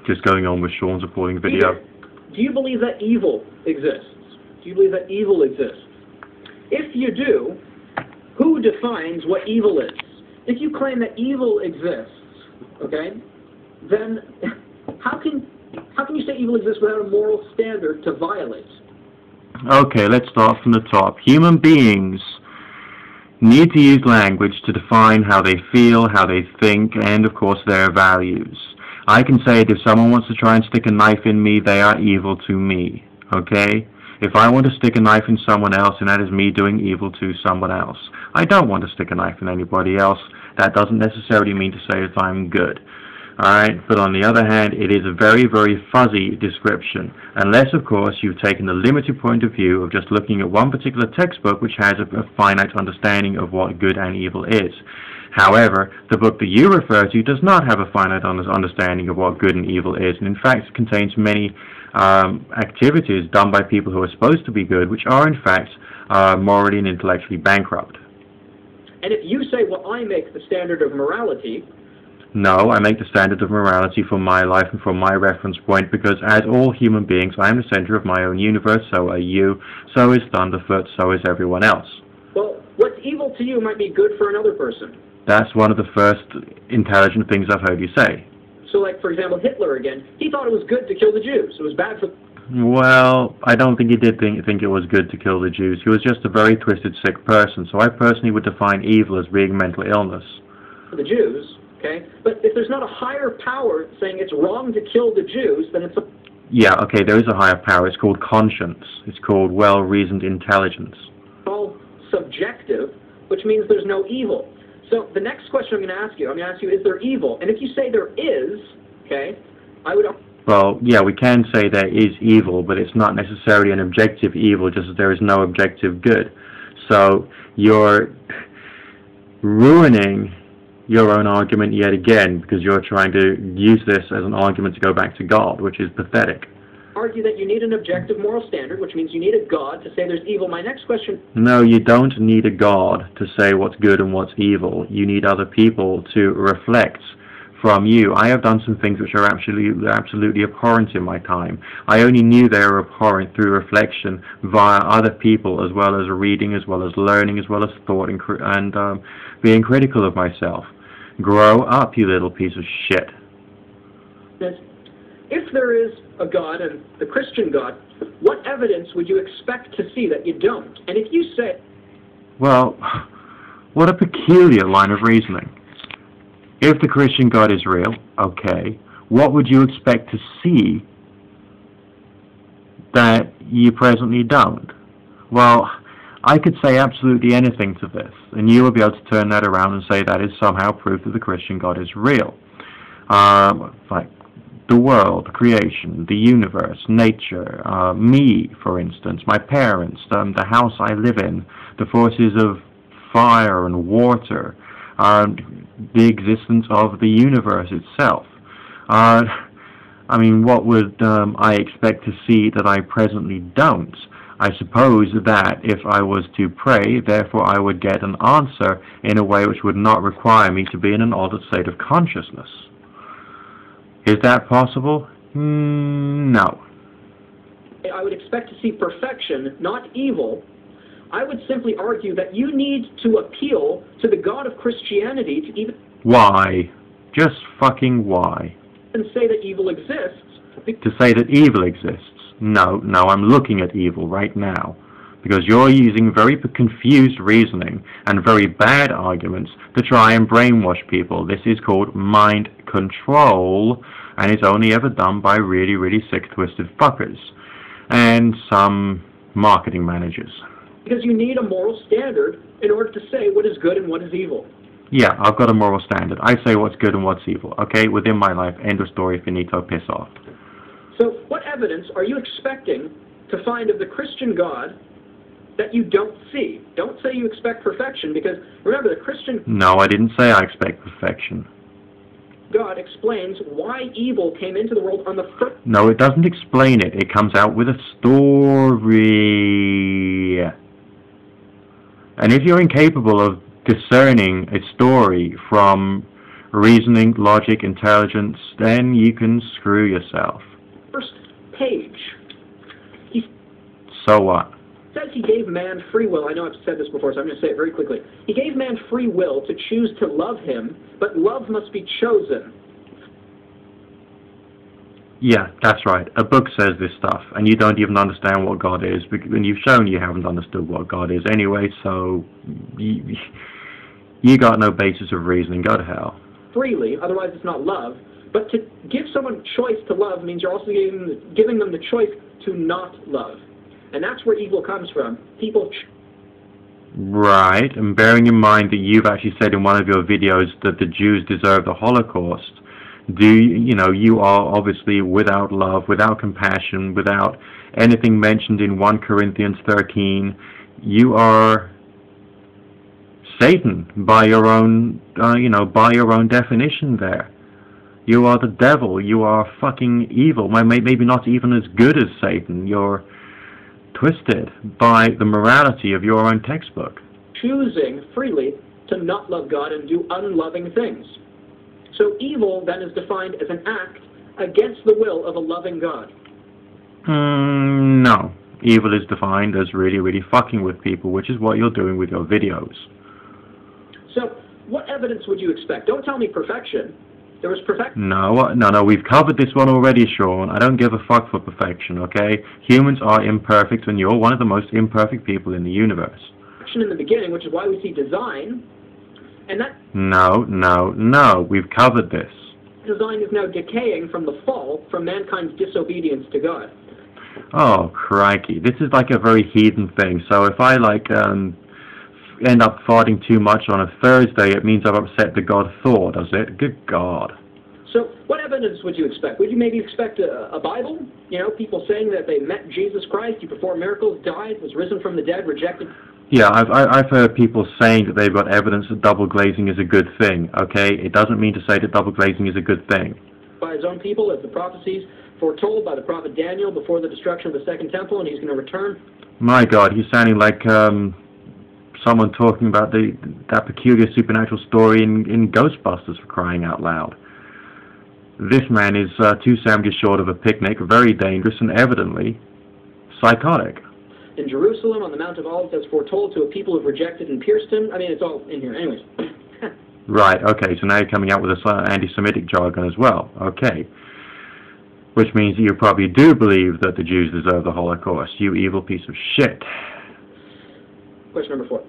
just going on with Sean's appalling video. Do you believe that evil exists? Do you believe that evil exists? If you do, who defines what evil is? If you claim that evil exists, okay, then how can you say evil exists without a moral standard to violate? Okay, let's start from the top. Human beings need to use language to define how they feel, how they think, and of course their values. I can say that if someone wants to try and stick a knife in me, they are evil to me, okay? If I want to stick a knife in someone else, and that is me doing evil to someone else. I don't want to stick a knife in anybody else. That doesn't necessarily mean to say that I'm good. Alright, but on the other hand, it is a very, very fuzzy description, unless, of course, you've taken the limited point of view of just looking at one particular textbook which has a finite understanding of what good and evil is. However, the book that you refer to does not have a finite understanding of what good and evil is, and in fact contains many activities done by people who are supposed to be good, which are in fact morally and intellectually bankrupt. And if you say, well, I make the standard of morality... No, I make the standard of morality for my life and from my reference point, because as all human beings, I am the center of my own universe, so are you, so is Thunderfoot, so is everyone else. Well, what's evil to you might be good for another person. That's one of the first intelligent things I've heard you say. So, like, for example, Hitler again, he thought it was good to kill the Jews. It was bad for... Well, I don't think he did think it was good to kill the Jews. He was just a very twisted, sick person, so I personally would define evil as being mental illness. For the Jews... Okay? But if there's not a higher power saying it's wrong to kill the Jews, then it's a... Yeah, okay, there is a higher power. It's called conscience. It's called well-reasoned intelligence. It's all subjective, which means there's no evil. So the next question I'm going to ask you, is there evil? And if you say there is, okay, I would... Well, yeah, we can say there is evil, but it's not necessarily an objective evil, just as there is no objective good. So you're ruining your own argument yet again, because you're trying to use this as an argument to go back to God, which is pathetic. Argue that you need an objective moral standard, which means you need a God to say there's evil. My next question... No, you don't need a God to say what's good and what's evil. You need other people to reflect from you. I have done some things which are absolutely abhorrent in my time. I only knew they were abhorrent through reflection via other people, as well as reading, as well as learning, as well as thought, and being critical of myself. Grow up, you little piece of shit. If there is a God, and the Christian God, what evidence would you expect to see that you don't? And if you say... Well, what a peculiar line of reasoning. If the Christian God is real, okay, what would you expect to see that you presently don't? Well, I could say absolutely anything to this, and you will be able to turn that around and say that is somehow proof that the Christian God is real. Like the world, creation, the universe, nature, me, for instance, my parents, the house I live in, the forces of fire and water, the existence of the universe itself. I mean, what would I expect to see that I presently don't? I suppose that if I was to pray, therefore I would get an answer in a way which would not require me to be in an altered state of consciousness. Is that possible? No. I would expect to see perfection, not evil. I would simply argue that you need to appeal to the God of Christianity to even... Why? Just fucking why? And say that evil exists. To say that evil exists? No, I'm looking at evil right now. Because you're using very confused reasoning and very bad arguments to try and brainwash people. This is called mind control, and it's only ever done by really, really sick, twisted fuckers. And some marketing managers. Because you need a moral standard in order to say what is good and what is evil. Yeah, I've got a moral standard. I say what's good and what's evil. Okay, within my life, end of story, finito, piss off. So what evidence are you expecting to find of the Christian God that you don't see? Don't say you expect perfection, because remember, the Christian... No, I didn't say I expect perfection. God explains why evil came into the world on the first... No, it doesn't explain it. It comes out with a story. And if you're incapable of discerning a story from reasoning, logic, intelligence, then you can screw yourself. First page. He So what? says he gave man free will. I know I've said this before, so I'm going to say it very quickly. He gave man free will to choose to love him, but love must be chosen. Yeah, that's right. A book says this stuff, and you don't even understand what God is, and you've shown you haven't understood what God is anyway, so you got no basis of reasoning. Go to hell. Freely, otherwise it's not love. But to give someone choice to love means you're also giving them the choice to not love. And that's where evil comes from. People... Right, and bearing in mind that you've actually said in one of your videos that the Jews deserve the Holocaust, you are obviously without love, without compassion, without anything mentioned in 1 Corinthians 13. You are Satan by your own, by your own definition there. You are the devil. You are fucking evil. Maybe not even as good as Satan. You're twisted by the morality of your own textbook. Choosing freely to not love God and do unloving things. So evil then is defined as an act against the will of a loving God. No. Evil is defined as really, really fucking with people, which is what you're doing with your videos. So what evidence would you expect? Don't tell me perfection. There was perfection. No, we've covered this one already, Sean. I don't give a fuck for perfection, okay? Humans are imperfect, and you're one of the most imperfect people in the universe. In the beginning, which is why we see design, and that... No, we've covered this. Design is now decaying from the fall, from mankind's disobedience to God. Oh, crikey. This is like a very heathen thing. So if I, end up farting too much on a Thursday, it means I've upset the god Thor, does it? Good God. So what evidence would you expect? Would you maybe expect a Bible? People saying that they met Jesus Christ, he performed miracles, died, was risen from the dead, rejected... Yeah, I've heard people saying that they've got evidence that double glazing is a good thing, okay? It doesn't mean to say that double glazing is a good thing. By his own people, as the prophecies foretold by the prophet Daniel before the destruction of the Second Temple, and he's going to return. My God, he's sounding like someone talking about that peculiar supernatural story in Ghostbusters, for crying out loud. This man is 2 sandwiches short of a picnic, very dangerous, and evidently psychotic. In Jerusalem, on the Mount of Olives, as foretold to a people who have rejected and pierced him. I mean, it's all in here. Anyways. Right, okay, so now you're coming out with this anti-Semitic jargon as well. Okay. Which means that you probably do believe that the Jews deserve the Holocaust. You evil piece of shit. Question number 4.